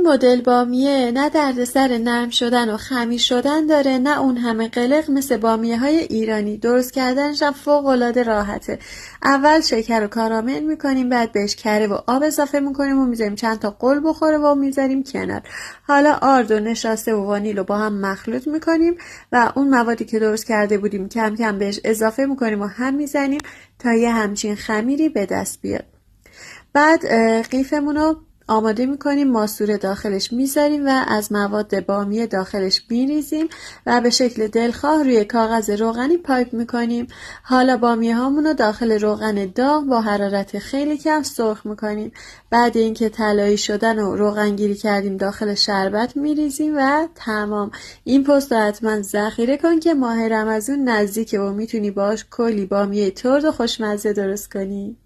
این مدل بامیه نه دردسر نرم شدن و خمیر شدن داره، نه اون همه قلق مثل بامیه های ایرانی. درست کردنش هم فوق العاده راحته. اول شکر رو کارامل میکنیم، بعد بهش کره و آب اضافه میکنیم و میذاریم چند تا قل بخوره و میذاریم کنار. حالا آرد و نشاسته و وانیل رو با هم مخلوط میکنیم و اون موادی که درست کرده بودیم کم کم بهش اضافه میکنیم و هم میزنیم تا یه همچین خمیری به دست بیاد. بعد قیفمون رو آماده میکنیم، ماسوره داخلش میذاریم و از مواد بامیه داخلش میریزیم و به شکل دلخواه روی کاغذ روغنی پایپ میکنیم. حالا بامیه هامون رو داخل روغن داغ با حرارت خیلی کم سرخ میکنیم. بعد اینکه طلایی شدن و روغن گیری کردیم داخل شربت میریزیم و تمام. این پست رو حتما ذخیره کن که ماه رمضان نزدیکه و میتونی باش کلی بامیه ترد و خوشمزه درست کنی.